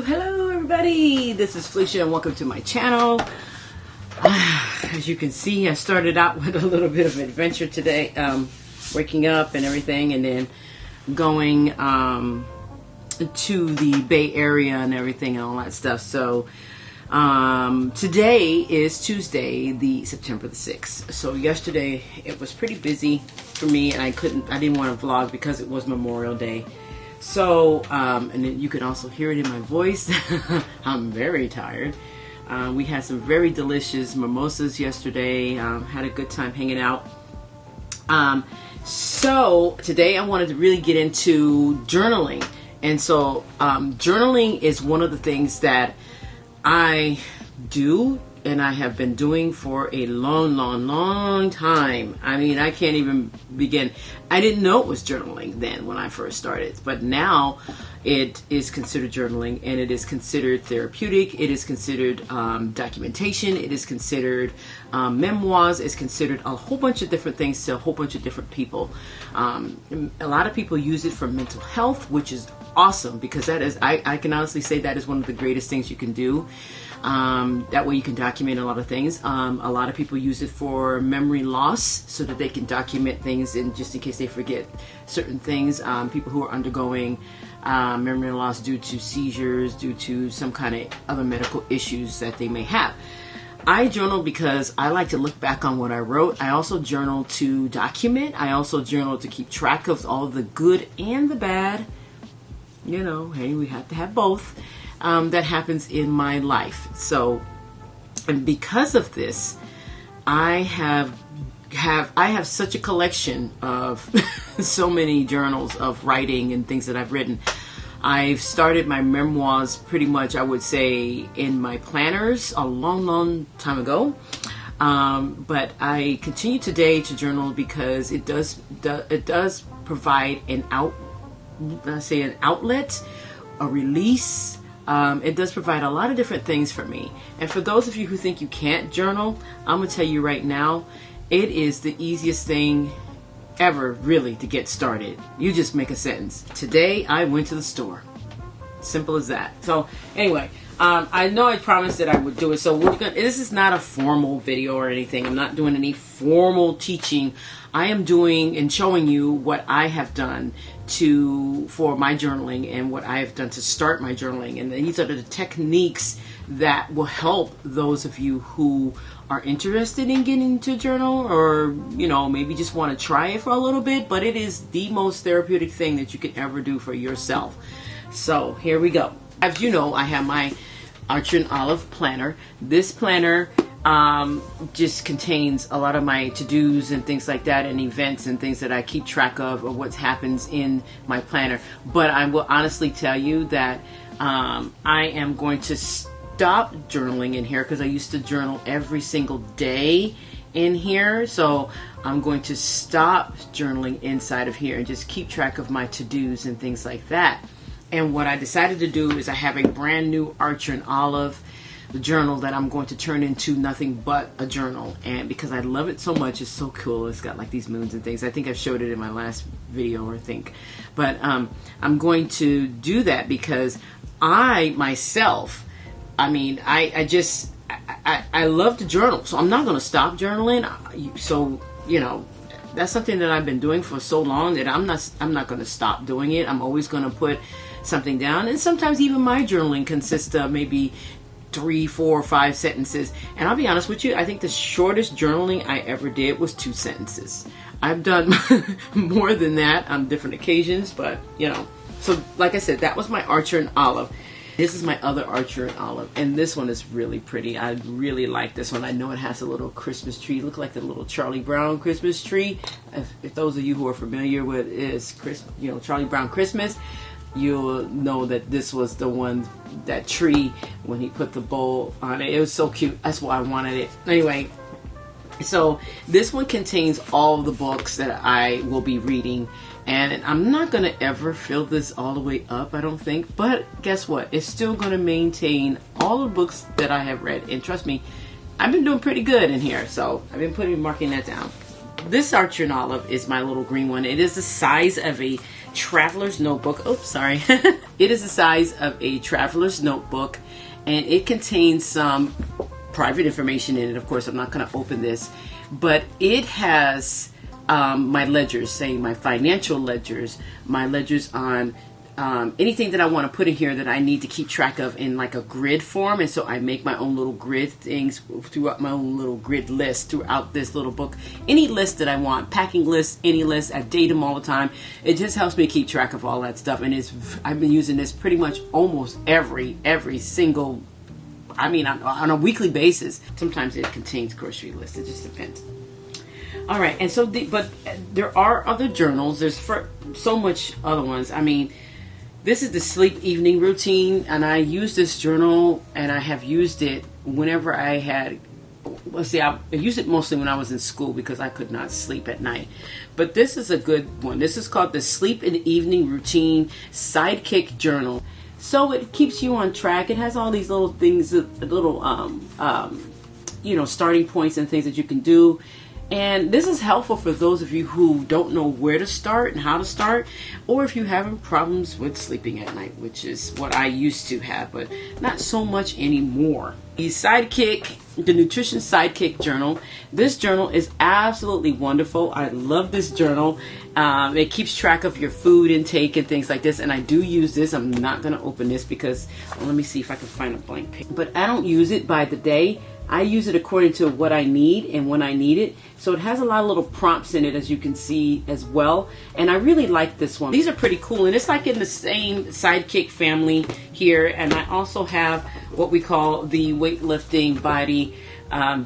Hello everybody, this is Felicia and welcome to my channel. As you can see, I started out with a little bit of an adventure today, waking up and everything, and then going to the Bay Area and everything and all that stuff. So today is Tuesday, the September the 6th. So yesterday it was pretty busy for me, and I didn't want to vlog because it was Memorial Day. So, and then you can also hear it in my voice. I'm very tired. We had some very delicious mimosas yesterday. Had a good time hanging out. So today I wanted to really get into journaling. And so journaling is one of the things that I do and I have been doing for a long time. I mean, I can't even begin. I didn't know it was journaling then when I first started, but now it is considered journaling, and it is considered therapeutic. It is considered documentation. It is considered memoirs. It's considered a whole bunch of different things to a whole bunch of different people. A lot of people use it for mental health, which is awesome, because that is, I can honestly say that is one of the greatest things you can do. That way you can document a lot of things. A lot of people use it for memory loss, so that they can document things, and just in case they forget certain things. People who are undergoing memory loss due to seizures, due to some kind of other medical issues that they may have. I journal because I like to look back on what I wrote. I also journal to document. I also journal to keep track of all the good and the bad. You know, hey, we have to have both. That happens in my life. So, and because of this, I have such a collection of so many journals of writing and things that I've written. I've started my memoirs pretty much, I would say, in my planners a long time ago. But I continue today to journal because it does provide an outlet, a release. It does provide a lot of different things for me. And for those of you who think you can't journal, I'm going to tell you right now, it is the easiest thing ever, really, to get started. You just make a sentence. Today, I went to the store. Simple as that. So, anyway, I know I promised that I would do it. So, this is not a formal video or anything. I'm not doing any formal teaching. I am doing and showing you what I have done for my journaling, and what I have done to start my journaling. And these are the techniques that will help those of you who are interested in getting to journal, or, you know, maybe just want to try it for a little bit. But it is the most therapeutic thing that you can ever do for yourself. So here we go. As you know, I have my Archer and Olive planner. This planner just contains a lot of my to-dos and things like that, and events and things that I keep track of, or what happens in my planner. But I will honestly tell you that I am going to stop journaling in here, because I used to journal every single day in here. So I'm going to stop journaling inside of here and just keep track of my to-dos and things like that. And what I decided to do is I have a brand new Archer and Olive journal that I'm going to turn into nothing but a journal. And because I love it so much, it's so cool. It's got like these moons and things. I think I've showed it in my last video, or think. But I'm going to do that because I myself, I mean, I love to journal. So I'm not going to stop journaling. So, you know, that's something that I've been doing for so long that I'm not going to stop doing it. I'm always going to put something down. And sometimes even my journaling consists of maybe 3, 4, 5 sentences. And I'll be honest with you, I think the shortest journaling I ever did was 2 sentences. I've done more than that on different occasions, but you know. So like I said, that was my Archer and Olive. This is my other Archer and Olive, and this one is really pretty. I really like this one. I know it has a little Christmas tree. Look like the little Charlie Brown Christmas tree. If those of you who are familiar with Charlie Brown Christmas, you'll know that this was the one, that tree, when he put the bowl on it. It was so cute. That's why I wanted it. Anyway, so this one contains all the books that I will be reading. And I'm not going to ever fill this all the way up, I don't think. But guess what? It's still going to maintain all the books that I have read. And trust me, I've been doing pretty good in here. So I've been marking that down. This Archer and Olive is my little green one. It is the size of a traveler's notebook. Oops, sorry. It is the size of a traveler's notebook. And it contains some private information in it. Of course, I'm not going to open this. But it has my ledgers, saying my financial ledgers, my ledgers on anything that I want to put in here that I need to keep track of in like a grid form. And so I make my own little grid things throughout, my own little grid list throughout this little book. Any list that I want, packing lists, any list, I date them all the time. It just helps me keep track of all that stuff. And I've been using this pretty much almost every single, on a weekly basis. Sometimes it contains grocery lists. It just depends. All right, and so but there are other journals. There's so much other ones. I mean, this is the sleep evening routine, and I use this journal, and I have used it whenever I had. I used it mostly when I was in school because I could not sleep at night. But this is a good one. This is called the Sleep and Evening Routine Sidekick Journal. So it keeps you on track. It has all these little things, little starting points and things that you can do. And this is helpful for those of you who don't know where to start and how to start, or if you're having problems with sleeping at night, which is what I used to have, but not so much anymore. The Nutrition Sidekick Journal. This journal is absolutely wonderful. I love this journal. It keeps track of your food intake and things like this, and I do use this. I'm not going to open this because, let me see if I can find a blank page. But I don't use it by the day. I use it according to what I need and when I need it. So it has a lot of little prompts in it, as you can see as well. And I really like this one. These are pretty cool. And it's like in the same Sidekick family here. And I also have what we call the weightlifting body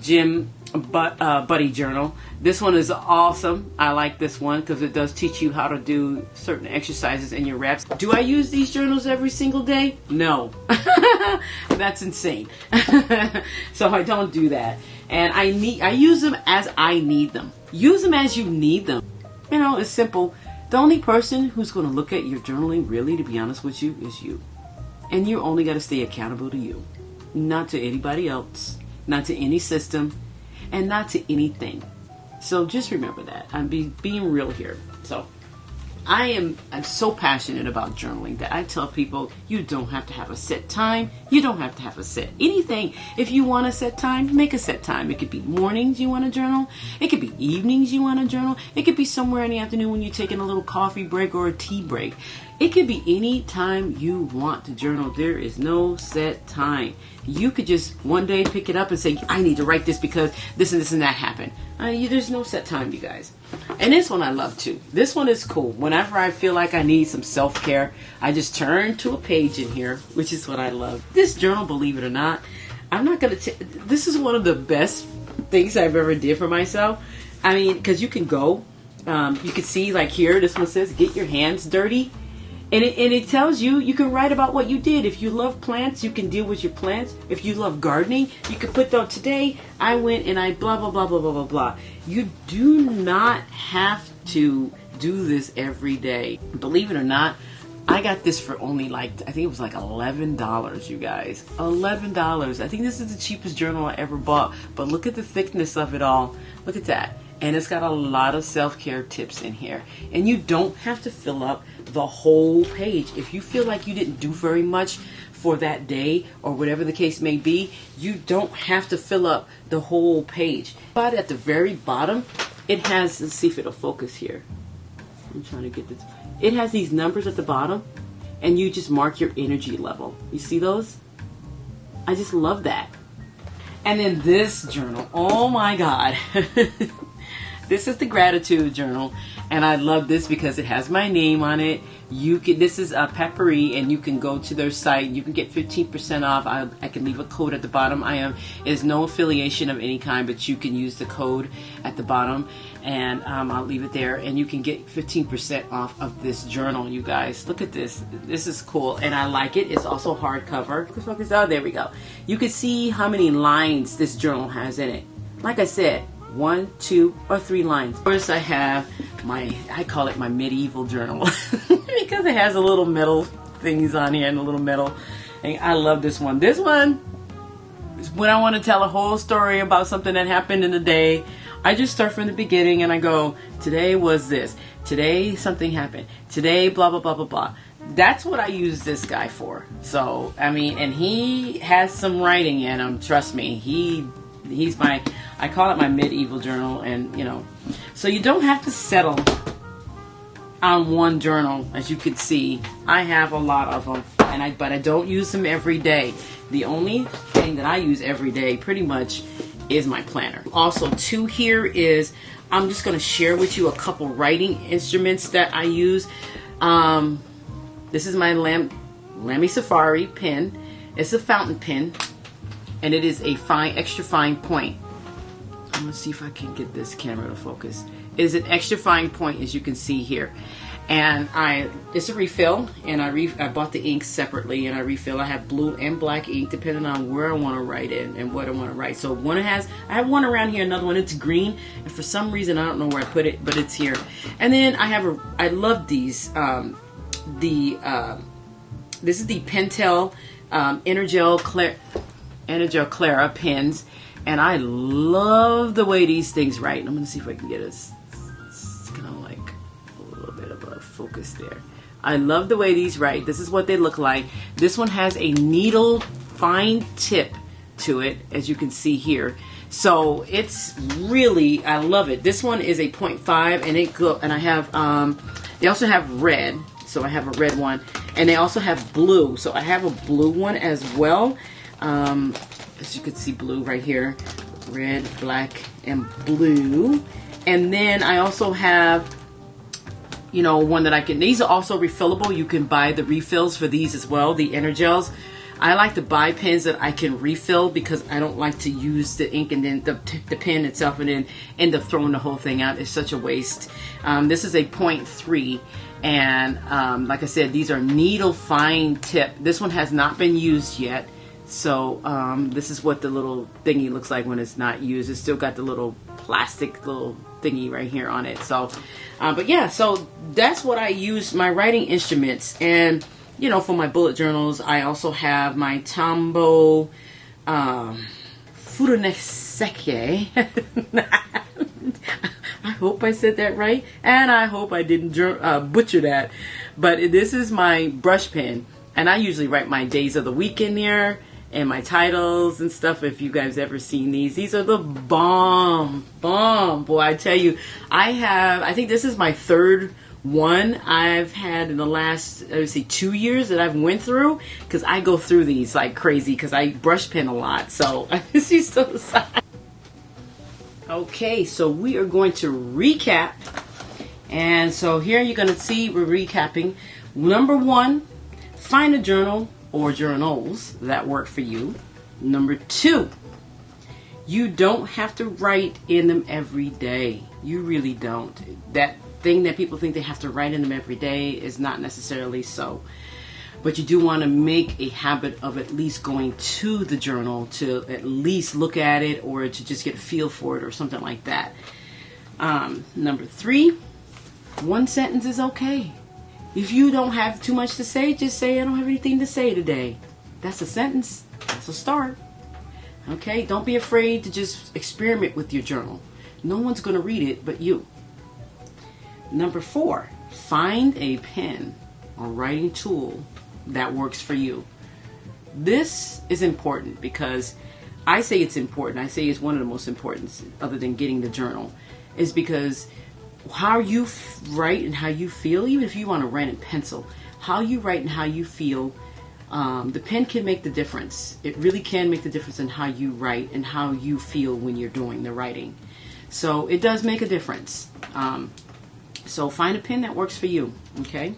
gym buddy journal. This one is awesome. I like this one because it does teach you how to do certain exercises in your reps. Do I use these journals every single day? No. That's insane. So I don't do that. And I use them as I need them. Use them as you need them. You know, it's simple. The only person who's going to look at your journaling, really, to be honest with you, is you. And you only got to stay accountable to you. Not to anybody else. Not to any system. And not to anything. So just remember that. I'm being real here. So I'm so passionate about journaling that I tell people you don't have to have a set time. You don't have to have a set anything. If you want a set time, make a set time. It could be mornings you want to journal. It could be evenings you want to journal. It could be somewhere in the afternoon when you're taking a little coffee break or a tea break. It could be any time you want to journal. There is no set time. You could just one day pick it up and say, I need to write this because this and this and that happened. There's no set time, you guys. And this one I love too. This one is cool. Whenever I feel like I need some self-care, I just turn to a page in here, which is what I love. This journal, believe it or not, I'm not going to this is one of the best things I've ever did for myself. I mean, because you can go, you can see like here, this one says, get your hands dirty. And it tells you, you can write about what you did. If you love plants, you can deal with your plants. If you love gardening, you can put down, today I went and I blah, blah, blah, blah, blah, blah, blah. You do not have to do this every day. Believe it or not, I got this for only I think it was like $11, you guys. $11. I think this is the cheapest journal I ever bought. But look at the thickness of it all. Look at that. And it's got a lot of self-care tips in here. And you don't have to fill up the whole page. If you feel like you didn't do very much for that day or whatever the case may be, you don't have to fill up the whole page. But at the very bottom, it has, let's see if it'll focus here. I'm trying to get this. It has these numbers at the bottom, and you just mark your energy level. You see those? I just love that. And then this journal, oh my God. This is the gratitude journal, and I love this because it has my name on it. This is a Peppery, and you can go to their site. You can get 15% off. I can leave a code at the bottom. It is no affiliation of any kind, but you can use the code at the bottom, and I'll leave it there. And you can get 15% off of this journal, you guys. Look at this. This is cool, and I like it. It's also hardcover. Focus out. There we go. You can see how many lines this journal has in it. Like I said, 1, 2, or 3 lines. First, I have I call it my medieval journal because it has a little metal things on here and a little metal. And I love this one. This one is when I want to tell a whole story about something that happened in the day. I just start from the beginning and I go, today was this. Today something happened. Today blah, blah, blah, blah, blah. That's what I use this guy for. So, I mean, and he has some writing in him. Trust me. He's I call it my medieval journal, and you know, so you don't have to settle on one journal. As you can see, I have a lot of them, but I don't use them every day. The only thing that I use every day pretty much is my planner. Also too, here is, I'm just going to share with you a couple writing instruments that I use. This is my Lamy Safari pen. It's a fountain pen, and it is a extra fine point. I'm going to see if I can get this camera to focus. It is an extra fine point, as you can see here. And it's a refill, and I bought the ink separately, and I refill. I have blue and black ink depending on where I want to write in and what I want to write. So I have one around here, another one, it's green, and for some reason I don't know where I put it, but it's here. And then I love these. This is the Pentel Energel Clara pens. And I love the way these things write. I'm going to see if I can get it's kind of like a little bit of a focus there. I love the way these write. This is what they look like. This one has a needle fine tip to it, as you can see here. So it's really, I love it. This one is a 0.5, and I have, they also have red. So I have a red one, and they also have blue. So I have a blue one as well. As you can see, blue right here, red, black, and blue. And then I also have, you know, one that I can, these are also refillable. You can buy the refills for these as well, the Energels. I like to buy pens that I can refill because I don't like to use the ink and then the pen itself and then end up throwing the whole thing out. It's such a waste. This is a 0.3, and like I said, these are needle fine tip. This one has not been used yet. So this is what the little thingy looks like when it's not used. It's still got the little plastic little thingy right here on it. So, but yeah, so that's what I use, my writing instruments. And, you know, for my bullet journals, I also have my Tombow Furuneseke. I hope I said that right. And I hope I didn't butcher that. But this is my brush pen. And I usually write my days of the week in there. And my titles and stuff, if you guys ever seen these are the bomb, boy, I tell you. I think this is my third one I've had in the last, I would say, 2 years that I've went through, because I go through these like crazy because I brush pen a lot. So she's still aside. Okay, so we are going to recap, and so here you're going to see we're recapping. Number 1, find a journal or journals that work for you. Number 2, you don't have to write in them every day. You really don't. That thing that people think they have to write in them every day is not necessarily so. But you do want to make a habit of at least going to the journal to at least look at it, or to just get a feel for it or something like that. Number 3, 1 sentence is okay. If you don't have too much to say, just say, I don't have anything to say today. That's a sentence. That's a start. Okay? Don't be afraid to just experiment with your journal. No one's going to read it but you. Number 4, find a pen or writing tool that works for you. This is important because I say it's important. I say it's one of the most important, other than getting the journal, is because how you write and how you feel, even if you want to write in pencil, how you write and how you feel The pen can make the difference. It really can make the difference in how you write and how you feel when you're doing the writing. So it does make a difference. So find a pen that works for you, okay?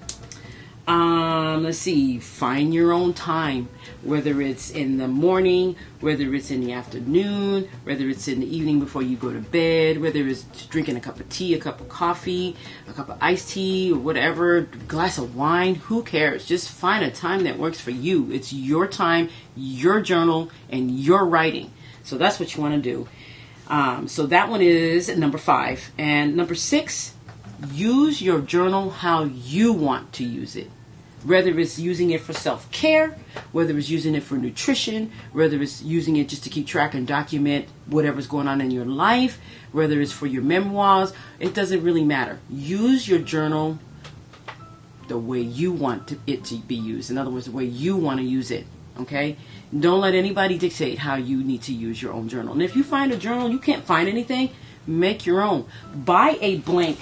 Let's see, find your own time, whether it's in the morning, whether it's in the afternoon, whether it's in the evening before you go to bed, whether it's drinking a cup of tea, a cup of coffee, a cup of iced tea, or whatever, glass of wine, who cares? Just find a time that works for you. It's your time, your journal, and your writing. So that's what you want to do. So that one is number 5. And number 6, use your journal how you want to use it. Whether it's using it for self-care, whether it's using it for nutrition, whether it's using it just to keep track and document whatever's going on in your life, whether it's for your memoirs, it doesn't really matter. Use your journal the way you want it to be used. In other words, the way you want to use it. Okay? Don't let anybody dictate how you need to use your own journal. And if you find a journal, you can't find anything, make your own. Buy a blank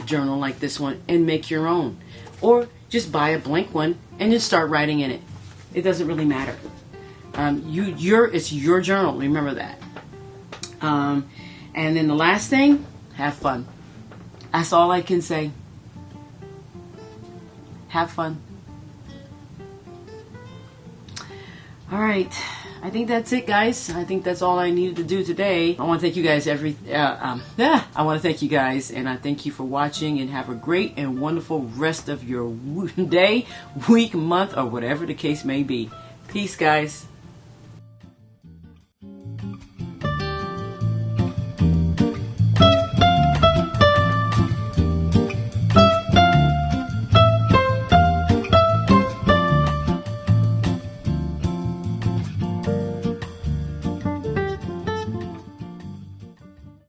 journal like this one and make your own, or just buy a blank one and just start writing in it. It doesn't really matter. It's your journal. Remember that. And then the last thing, have fun. That's all I can say. Have fun. All right. I think that's it, guys. I think that's all I needed to do today. I want to thank you guys I want to thank you guys, and I thank you for watching, and have a great and wonderful rest of your day, week, month, or whatever the case may be. Peace, guys.